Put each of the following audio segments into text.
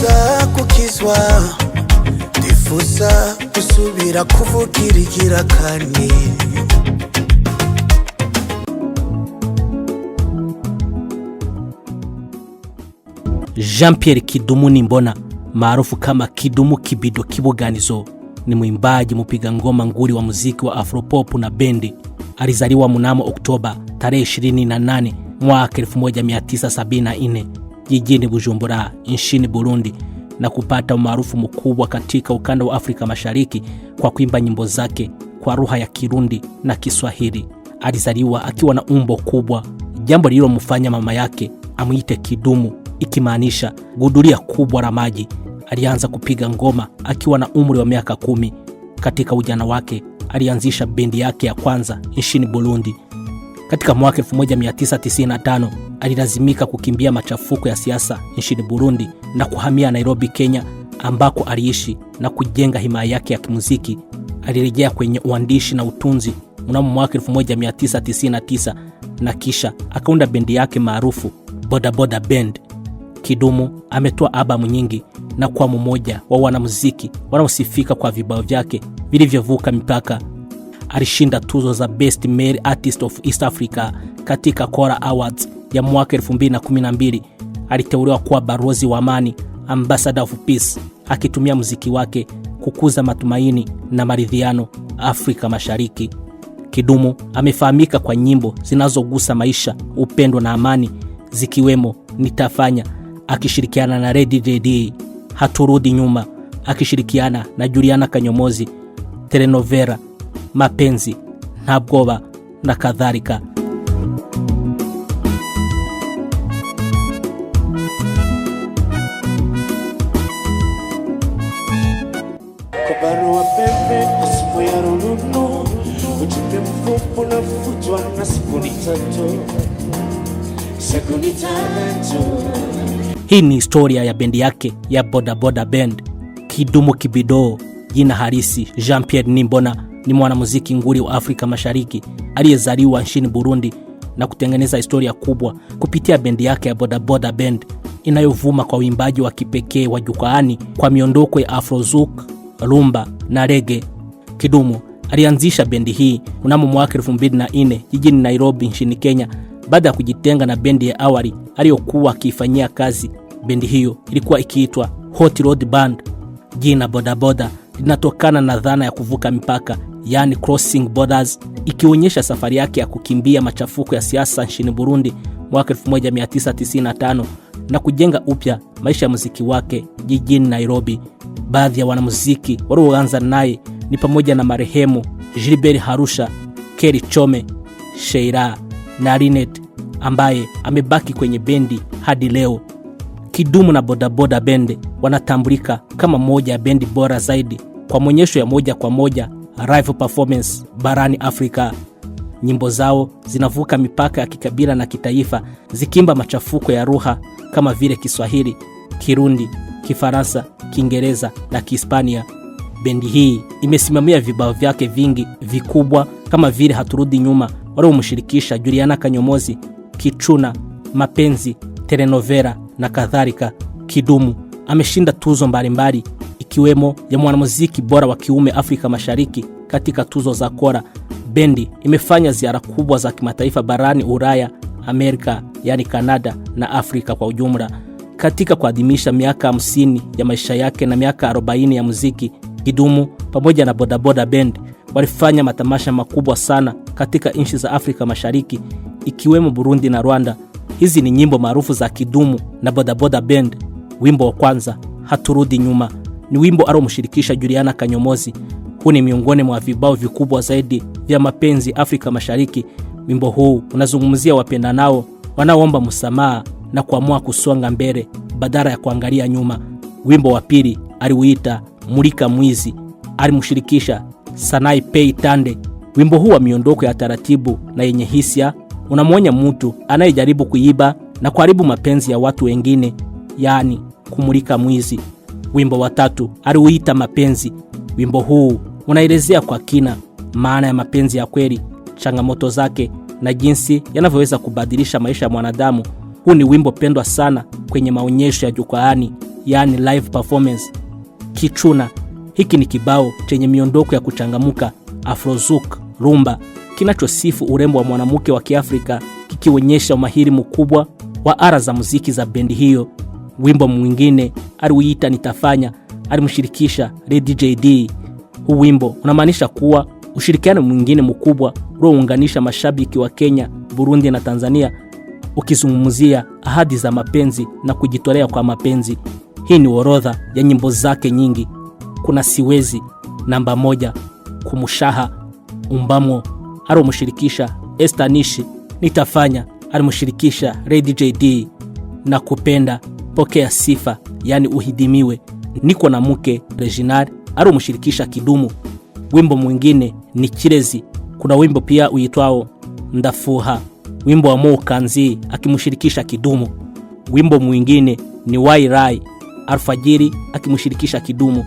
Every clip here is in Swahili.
ndifuza kukizwa, ndifuza gusubira kuvugira kane. Jean-Pierre Kidumu Nimbona maarufu kama Kidumu Kibido Kibuganizo ni mwimbaji mpiga ngoma nguli wa muziki wa Afropop na bendi. Alizaliwa mnamo Oktoba tarehe 28 mwaka 1974 jijini Bujumbura nchini Burundi, na kupata umaarufu mkubwa katika ukanda wa Afrika Mashariki kwa kuimba nyimbo zake kwa lugha ya Kirundi na Kiswahili. Alizaliwa akiwa na umbo kubwa, jambo lililomfanya mama yake amuite Kidumu, ikimaanisha gudulia kubwa la maji. Alianza kupiga ngoma akiwa na umri wa miaka 10. Katika ujana wake alianzisha bendi yake ya kwanza nchini Burundi. Katika mwaka 1995 alilazimika kukimbia machafuko ya siasa nchini Burundi na kuhamia Nairobi, Kenya, ambako aliishi na kujenga himaya yake ya kimuziki. Alirejea kwenye uandishi na utunzi mnamo mwaka 1999 na kisha akaunda bendi yake maarufu Boda Boda Band. Kidumu ametoa albamu nyingi na kwa mmoja wa wanamuziki wanaosifika kwa vibao vyake vilivyovuka mipaka. Alishinda tuzo za Best Male Artist of East Africa katika Kora Awards ya mwaka 2012. Aliteuliwa kuwa balozi wa amani, Ambassador of Peace, akitumia muziki wake kukuza matumaini na maridhiano Afrika Mashariki. Kidumu amefahamika kwa nyimbo zinazogusa maisha, upendo na amani, zikiwemo Nitafanya akishirikiana na Redi, Haturudi Nyuma akishirikiana na Juliana Kanyomozi, Telenovela, Mapenzi, Ntabwoba na kadhalika. Barua pepe asipo ya rununu, ujumbe mfupi unafutwa na sekunde tatu. Hii ni historia ya bendi yake ya Boda Boda Band. Kidumu Kibido, jina halisi Jean-Pierre Nimbona, ni mwanamuziki nguli wa Afrika Mashariki aliyezaliwa nchini Burundi na kutengeneza historia kubwa kupitia bendi yake ya Boda Boda Band inayovuma kwa uimbaji wa kipekee wa jukwaani kwa miondoko ya Afrozouk, rumba na reggae. Kidumu alianzisha bendi hii mnamo mwaka 2004 jijini Nairobi nchini Kenya baada ya kujitenga na bendi ya awali aliyokuwa akifanyia kazi. Bendi hiyo ilikuwa ikiitwa Hot Rod Band. Jina Boda Boda linatokana na dhana ya kuvuka mipaka, yani crossing borders, ikionyesha safari yake ya kukimbia machafuko ya siasa nchini Burundi mwaka 1995 na kujenga upya maisha ya muziki wake jijini Nairobi. Baadhi ya wanamuziki walioanza naye ni pamoja na marehemu Gilbert Harusha, Kerry Chome, Sheira na Rinet, ambaye amebaki kwenye bendi hadi leo. Kidumu na Boda Boda Band wanatambulika kama moja ya bendi bora zaidi kwa maonyesho ya moja kwa moja live performance barani Afrika. Nyimbo zao zinavuka mipaka ya kikabila na kitaifa, zikimba machafuko ya lugha kama vile Kiswahili, Kirundi, Kifaransa, Kiingereza na Kihispania. Bendi hii imesimamia vibao vyake vingi vikubwa kama vile Haturudi Nyuma waliomshirikisha Juliana Kanyomozi, Kichuna, Mapenzi, Telenovela na kadhalika. Kidumu ameshinda tuzo mbalimbali ikiwemo ya mwanamuziki bora wa kiume Afrika Mashariki katika tuzo za Kora. Bendi imefanya ziara kubwa za kimataifa barani Ulaya, Amerika, yani Kanada na Afrika kwa ujumla. Katika kuadhimisha miaka 50 ya maisha yake na miaka 40 ya muziki, Kidumu pamoja na Boda Boda Band walifanya matamasha makubwa sana katika nchi za Afrika Mashariki ikiwemo Burundi na Rwanda. Hizi ni nyimbo maarufu za Kidumu na Boda Boda Band. Wimbo wa kwanza, Haturudi Nyuma, ni wimbo alomshirikisha Juliana Kanyomozi. Huu ni miongoni mwa vibao vikubwa zaidi vya mapenzi Afrika Mashariki. Wimbo huu unazungumzia wapendanao wanaoomba msamaha na kuamua kusonga mbele badala ya kuangalia nyuma. Wimbo wa pili aliuita Mulika Mwizi, alimshirikisha Sanai Pei Tande. Wimbo huu wa miondoko ya taratibu na yenye hisia unamwonya mtu anayejaribu kuiba na kuharibu mapenzi ya watu wengine, yani kumulika mwizi. Wimbo wa tatu aliuita Mapenzi. Wimbo huu unaelezea kwa kina maana ya mapenzi ya kweli, changamoto zake na jinsi yanavyoweza kubadilisha maisha ya mwanadamu. Huu ni wimbo pendwa sana kwenye maonyesho ya jukwaani yani live performance. Kichuna, hiki ni kibao chenye miondoko ya kuchangamuka, afrozouk, rumba, kinachosifu urembo wa mwanamke wa Kiafrika, kikionyesha umahiri mkubwa wa ara za muziki za bendi hiyo. Wimbo mwingine aliuita Nitafanya, alimshirikisha Lady JD. Huu wimbo unamaanisha kuwa ushirikiano mwingine mkubwa uliounganisha mashabiki wa Kenya, Burundi na Tanzania, ukizungumzia ahadi za mapenzi na kujitolea kwa mapenzi. Hii ni orodha ya nyimbo zake nyingi. Kuna Siwezi, Namba 1, Kumushaha, Umbamo alimshirikisha Esther Nishi, Nitafanya alimshirikisha Lady JD, na Kupenda, Pokea Sifa yani Uhidimiwe, Niko na Mke Reginald alimshirikisha Kidumu. Wimbo mwingine ni Kirezi. Kuna wimbo pia uitwao Ndafuha, wimbo wa Mo Kanzi akimshirikisha Kidumu. Wimbo mwingine ni Wairai, Alfajiri akimshirikisha Kidumu.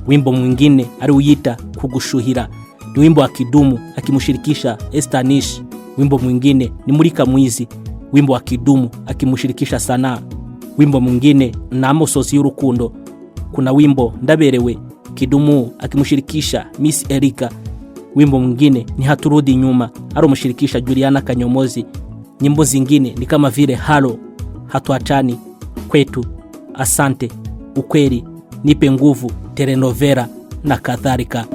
Wimbo mwingine aliuita Kugushuhira, ni wimbo wa Kidumu akimshirikisha Esther Nishi. Wimbo mwingine ni Mulika Mwizi, wimbo wa Kidumu akimshirikisha Sanaa. Wimbo mwingine na Amosozi y'Urukundo. Kuna wimbo Ndaberewe, Kidumu akimshirikisha Miss Erika. Wimbo mwingine ni Haturudi Nyuma alimshirikisha Juliana Kanyomozi. Nyimbo zingine ni kama vile Halo, Hatuachani, Kwetu, Asante, Ukweli, Nipe Nguvu, Telenovela na kadhalika.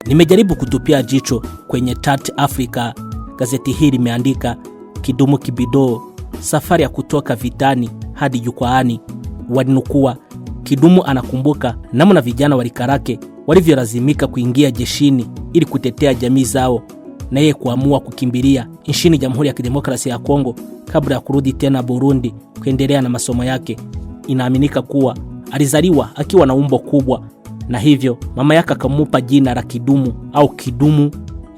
Nimejaribu kutupia jicho kwenye Chart Africa. Gazeti hili limeandika Kidumu Kibido, safari ya kutoka vitani hadi jukwaani. Walinukua, Kidumu anakumbuka namna vijana walikarake walivyolazimika kuingia jeshini ili kutetea jamii zao, na yeye kuamua kukimbilia nchini Jamhuri ya Kidemokrasia ya Kongo kabla ya kurudi tena Burundi kuendelea na masomo yake. Inaaminika kuwa alizaliwa akiwa na umbo kubwa, na hivyo mama yake akamupa jina la Kidumu au Kidumu,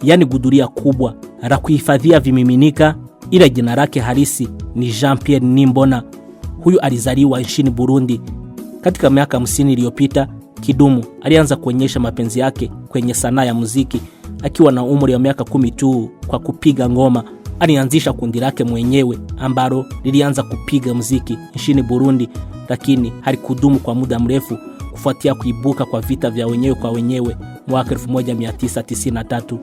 yani guduria kubwa la kuhifadhia vimiminika, ila jina lake halisi ni Jean-Pierre Nimbona. Huyu alizaliwa nchini Burundi. Katika miaka 50 iliyopita, Kidumu alianza kuonyesha mapenzi yake kwenye sanaa ya muziki akiwa na umri wa miaka 10 tu. Kwa kupiga ngoma, alianzisha kundi lake mwenyewe ambalo lilianza kupiga muziki nchini Burundi, lakini halikudumu kwa muda mrefu kufuatia kuibuka kwa vita vya wenyewe kwa wenyewe mwaka 1993.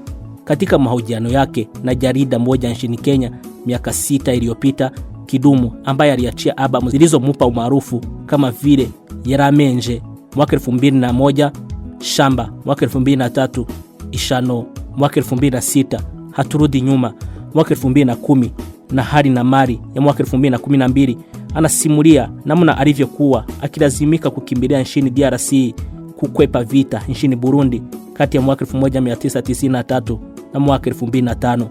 Katika mahojiano yake na jarida moja nchini Kenya miaka 6 iliyopita, Kidumu ambaye aliachia albamu zilizomupa umaarufu kama vile Yaramenje mwaka 2001, Shamba mwaka 2003, Ishano mwaka 2006, Haturudi Nyuma mwaka 2010 na Hali na Mali ya mwaka 2012, anasimulia namna alivyokuwa akilazimika kukimbilia nchini DRC kukwepa vita nchini Burundi kati ya mwaka 1993 na mwaka 2005.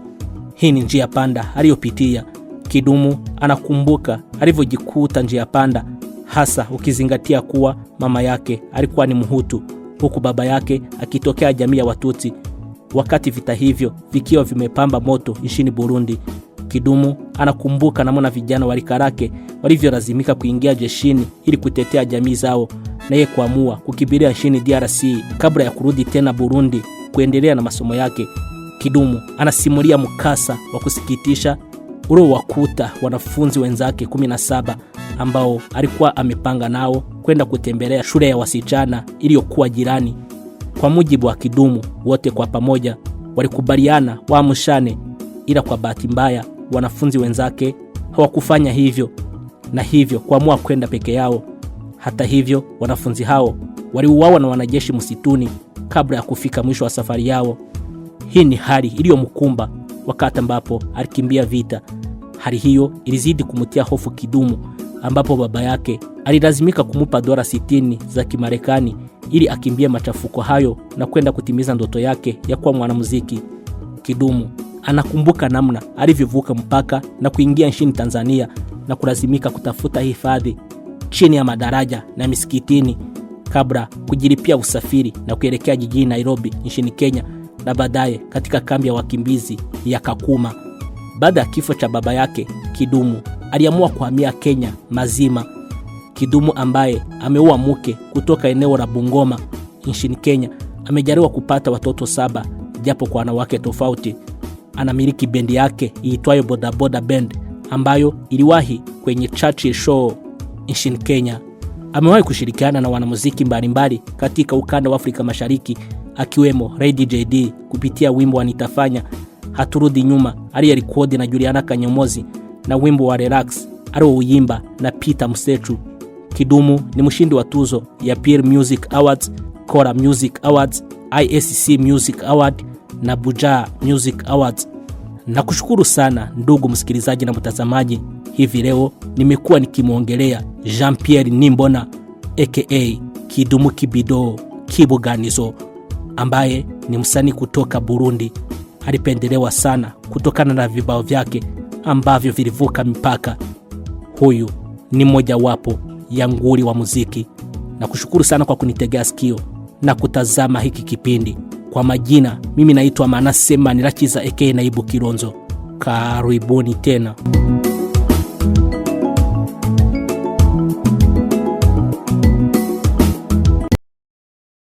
Hii ni njia panda aliyopitia. Kidumu anakumbuka alivyojikuta njia panda, hasa ukizingatia kuwa mama yake alikuwa ni Mhutu huku baba yake akitokea jamii ya Watutsi, wakati vita hivyo vikiwa vimepamba moto nchini Burundi. Kidumu anakumbuka namna vijana walikarake walivyolazimika kuingia jeshini ili kutetea jamii zao, na yeye kuamua kukimbilia nchini DRC kabla ya kurudi tena Burundi kuendelea na masomo yake. Kidumu anasimulia mkasa wa kusikitisha uliowakuta wanafunzi wenzake 17 ambao alikuwa amepanga nao kwenda kutembelea shule ya wasichana iliyokuwa jirani. Kwa mujibu wa Kidumu, wote kwa pamoja walikubaliana waamshane, ila kwa bahati mbaya wanafunzi wenzake hawakufanya hivyo, na hivyo kuamua kwenda peke yao. Hata hivyo, wanafunzi hao waliuawa na wanajeshi msituni kabla ya kufika mwisho wa safari yao. Hii ni hali iliyomkumba wakati ambapo alikimbia vita. Hali hiyo ilizidi kumtia hofu Kidumu, ambapo baba yake alilazimika kumupa dola 60 za Kimarekani ili akimbie machafuko hayo na kwenda kutimiza ndoto yake ya kuwa mwanamuziki. Kidumu anakumbuka namna alivyovuka mpaka na kuingia nchini Tanzania na kulazimika kutafuta hifadhi chini ya madaraja na misikitini kabla kujilipia usafiri na kuelekea jijini Nairobi nchini Kenya, na baadaye katika kambi ya wakimbizi ya Kakuma. Baada ya kifo cha baba yake, Kidumu aliamua kuhamia Kenya mazima. Kidumu ambaye ameoa mke kutoka eneo la Bungoma nchini Kenya amejaliwa kupata watoto 7 japo kwa wanawake tofauti. Anamiliki bendi yake iitwayo Boda Boda Band ambayo iliwahi kwenye Churchill Show nchini Kenya. Amewahi kushirikiana na wanamuziki mbalimbali katika ukanda wa Afrika Mashariki akiwemo Lady JD kupitia wimbo wa Nitafanya, Haturudi Nyuma aliyerekodi na Juliana Kanyomozi, na wimbo wa Relax alioimba na Peter Msechu. Kidumu ni mshindi wa tuzo ya Peer Music Awards, Kora Music Awards, ISC Music Award na Buja Music Awards. Nakushukuru sana ndugu msikilizaji na mtazamaji. Hivi leo nimekuwa nikimuongelea Jean-Pierre Nimbona aka Kidumu Kibido Kibuganizo, ambaye ni msanii kutoka Burundi. Alipendelewa sana kutokana na vibao vyake ambavyo vilivuka mipaka. Huyu ni mmoja wapo ya nguli wa muziki. Nakushukuru sana kwa kunitegea sikio na kutazama hiki kipindi. Kwa majina, mimi naitwa Manase Manirakiza aka Naibu Kilonzo. Karibuni tena.